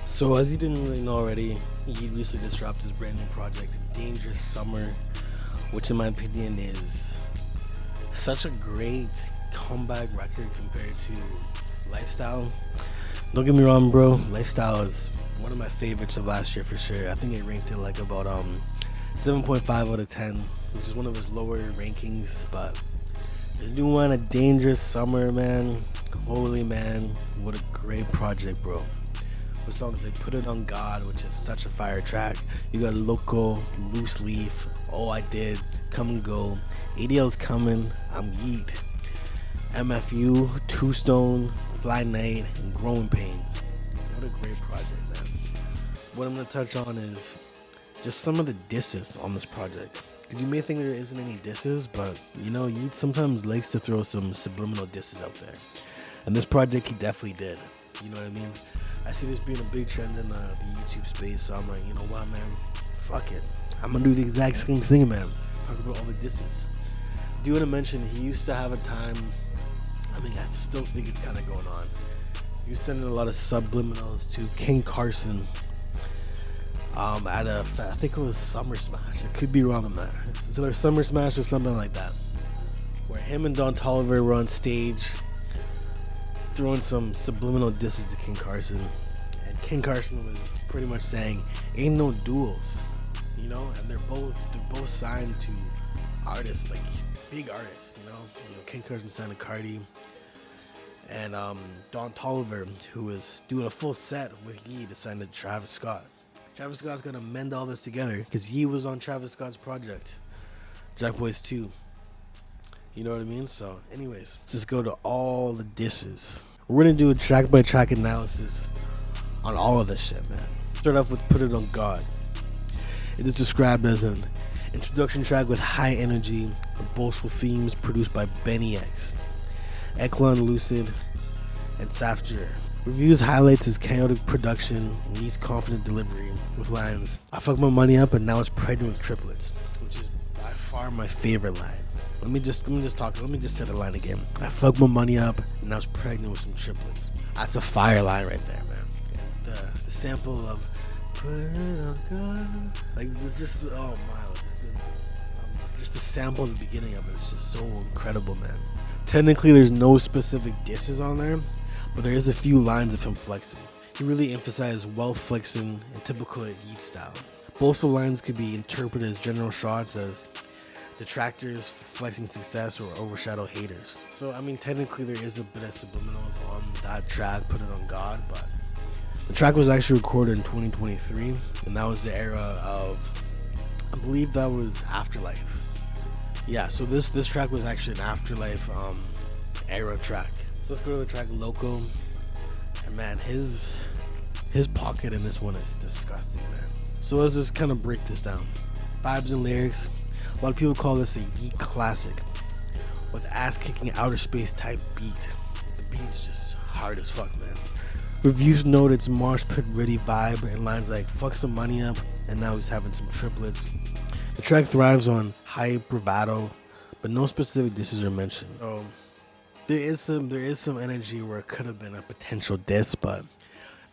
So as you didn't really know already, he recently just dropped his brand new project, Dangerous Summer, which in my opinion is such a great comeback record compared to Lifestyle. Don't get me wrong, bro. Lifestyle is one of my favorites of last year for sure. I think it ranked it like about 7.5 out of 10, which is one of his lower rankings. But this new one, A Dangerous Summer, man. Holy man, what a great project, bro. With songs like Put It On God, which is such a fire track. You got Loco, Loose Leaf, Oh I Did, Come and Go, ADL's Coming, I'm Yeat, MFU, Two Stone, Fly Night, and Growing Pains. What a great project, man. What I'm going to touch on is just some of the disses on this project. Because you may think there isn't any disses, but you know, Yeats sometimes likes to throw some subliminal disses out there. And this project, he definitely did. You know what I mean? I see this being a big trend in the YouTube space, so I'm like, you know what, man? Fuck it. I'm gonna do the exact same thing, man. Talk about all the disses. Do you want to mention he used to have a time, I mean, I still think it's kind of going on. He was sending a lot of subliminals to King Carson at I think it was Summer Smash. I could be wrong on that. It's either Summer Smash or something like that. Where him and Don Toliver were on stage throwing some subliminal disses to King Carson, and King Carson was pretty much saying, "Ain't no duels," you know. And they're both signed to artists, like big artists, you know. King Carson signed to Cardi, and Don Toliver, who was doing a full set with Yee, signed to Travis Scott. Travis Scott's gonna mend all this together because Yee was on Travis Scott's project, Jack Boys 2. You know what I mean? So, anyways, let's just go to all the disses. We're gonna do a track by track analysis on all of this shit, man. Start off with Put It On God. It is described as an introduction track with high energy and boastful themes produced by Benny X, Eklund Lucid, and Safjir. Reviews highlights his chaotic production and Yeats' confident delivery with lines, "I fucked my money up and now it's pregnant with triplets," which is by far my favorite line. Let me just say the line again. "I fucked my money up and now it's pregnant with some triplets." That's a fire line right there, man. The sample of "Put It On God," like there's just just the sample at the beginning of it is just so incredible, man. Technically, there's no specific disses on there, but there is a few lines of him flexing. He really emphasized wealth flexing in typical Yeats style. Both the lines could be interpreted as general shots as detractors flexing success or overshadow haters. So I mean, technically there is a bit of subliminals on that track, Put It On God, but the track was actually recorded in 2023, and that was the era of, I believe that was Afterlife. Yeah, so this track was actually an Afterlife era track. So let's go to the track Loco. And man, his pocket in this one is disgusting, man. So let's just kind of break this down. Vibes and lyrics. A lot of people call this a Yeet classic with ass-kicking outer space type beat. The beat's just hard as fuck, man. Reviews note its marsh pit ready vibe and lines like "fuck some money up and now he's having some triplets." The track thrives on hype, bravado, but no specific disses are mentioned. So there is some energy where it could have been a potential diss, but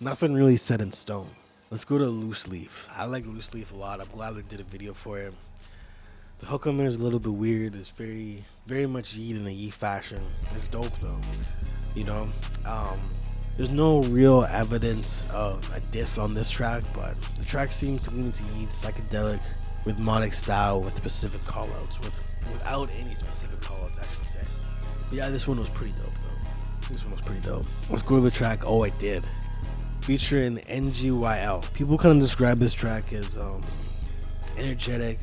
nothing really set in stone. Let's go to Loose Leaf. I like Loose Leaf a lot. I'm glad they did a video for it. The hook on there is a little bit weird. It's very, very much Yeet in a Yeet fashion. It's dope though. You know, there's no real evidence of a diss on this track, but the track seems to lean into Yeet's psychedelic, rhythmic style with specific callouts, without any specific callouts, I should say. But yeah, this one was pretty dope though. Let's go to the track Oh I Did, featuring NGYL. People kind of describe this track as energetic,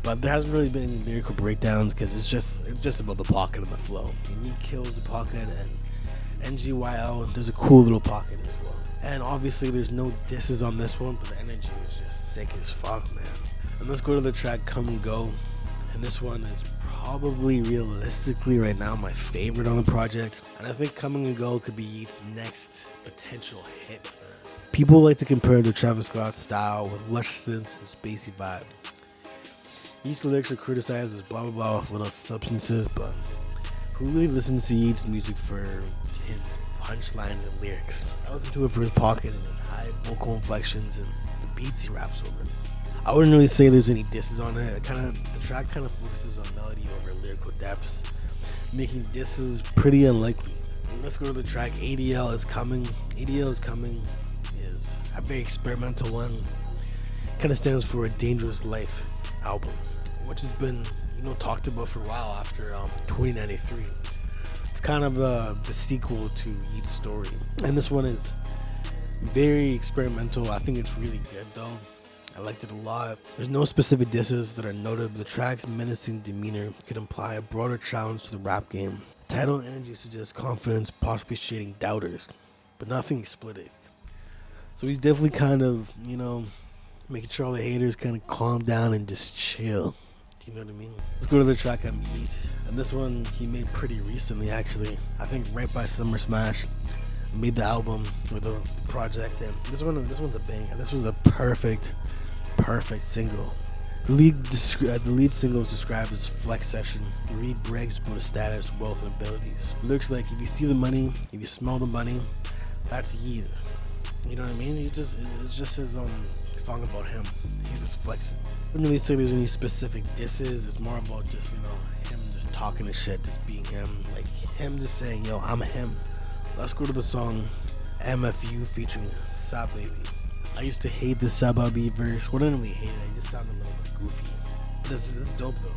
but there hasn't really been any lyrical breakdowns because it's just about the pocket and the flow. And he kills the pocket, and NGYL does a cool little pocket as well. And obviously there's no disses on this one, but the energy is just sick as fuck, man. And let's go to the track Come and Go. And this one is probably realistically right now my favorite on the project. And I think Coming and Go could be Yeats' next potential hit, man. People like to compare it to Travis Scott's style with lush synths and spacey vibe. Yeats' lyrics are criticized as blah blah blah with little substances, but who really listens to Yeats' music for his punchlines and lyrics? I listen to it for his pocket and his vocal inflections and the beats he raps over. I wouldn't really say there's any disses on it. The track kind of focuses on melody over lyrical depths, making disses pretty unlikely. And let's go to the track ADL is Coming. ADL is Coming is a very experimental one. Kind of stands for A Dangerous Life album, which has been talked about for a while after 2093. It's kind of the sequel to Yeats' story, and this one is very experimental. I think it's really good though. I liked it a lot. There's no specific disses that are noted, but the track's menacing demeanor could imply a broader challenge to the rap game. The title and energy suggests confidence, possibly shading doubters, but nothing explicit. So he's definitely kind of, making sure all the haters kind of calm down and just chill. You know what I mean? Let's go to the track I'm Yeat. And this one he made pretty recently, actually. I think right by Summer Smash. Made the album or the project, and this one's a banger. This was a perfect single. The lead single is described as flex session. The read breaks about his status, wealth, and abilities. It looks like if you see the money, if you smell the money, that's Yeat. You know what I mean? It's just his song about him. He's just flexing. I wouldn't really say there's any specific disses. It's more about just him just talking his shit, just being him, like him just saying, yo, I'm him. Let's go to the song MFU featuring Sa Baby. I used to hate the Sa Baby verse. Well, I didn't really hate it. It just sounded a little bit goofy. But it's dope though.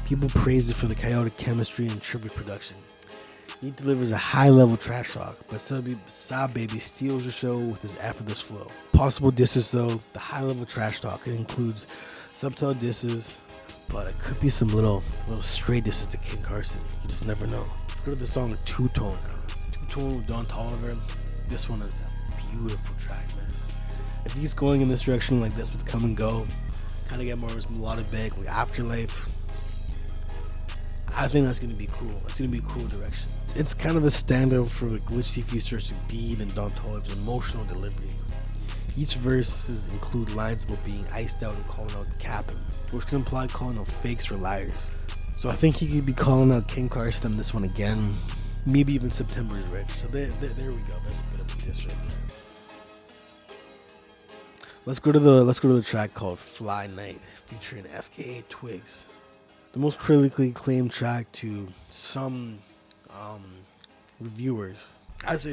People praise it for the chaotic chemistry and trippy production. He delivers a high-level trash talk, but Sa Baby steals the show with his effortless flow. Possible disses though, the high-level trash talk. It includes subtle disses, but it could be some little stray disses to King Carson. You just never know. Let's go to the song Two Tone now. Two-Tone with Don Toliver. This one is a beautiful track, man. If he's going in this direction like this with Come and Go, kind of get more of his melodic bag, like Afterlife, I think that's going to be cool. That's going to be a cool direction. It's kind of a standout for the glitchy futuristic beat and Don Toliver's emotional delivery. Each verses include lines about being iced out and calling out the captain, which can imply calling out fakes or liars. So I think he could be calling out King Carson on this one again. Maybe even September is Rich. So there we go. There's a bit of a diss right there. Let's go to the track called Fly Night featuring FKA Twigs. The most critically acclaimed track to some reviewers. I'd say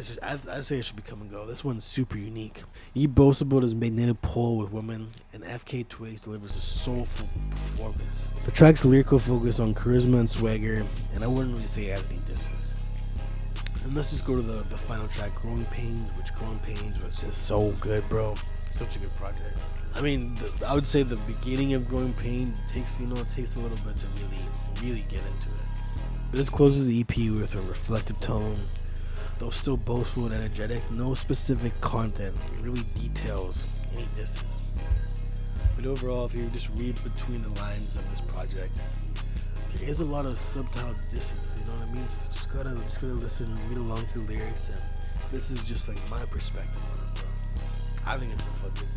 it should be Come and Go. This one's super unique. He boasts about his magnetic pull with women, and FK Twigs delivers a soulful performance. The track's lyrical focus on charisma and swagger, and I wouldn't really say it has any disses. And let's just go to the final track, Growing Pains, which Growing Pains was just so good, bro. Such a good project. I mean, I would say the beginning of Growing Pains takes a little bit to really get into it. But this closes the EP with a reflective tone, though still boastful and energetic. No specific content really details any disses. But overall, if you just read between the lines of this project, there is a lot of subtle disses. You know what I mean? Just gotta listen, read along to the lyrics, and this is just like my perspective on it, bro. I think it's a fucking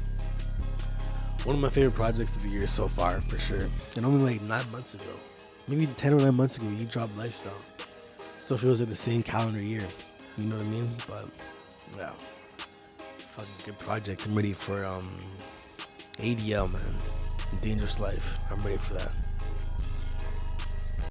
one of my favorite projects of the year so far, for sure. And only like 9 months ago, maybe 10 or 9 months ago, you dropped Lifestyle. Still feels like the same calendar year. You know what I mean? But yeah, fucking good project. I'm ready for ADL, man. Dangerous Life. I'm ready for that.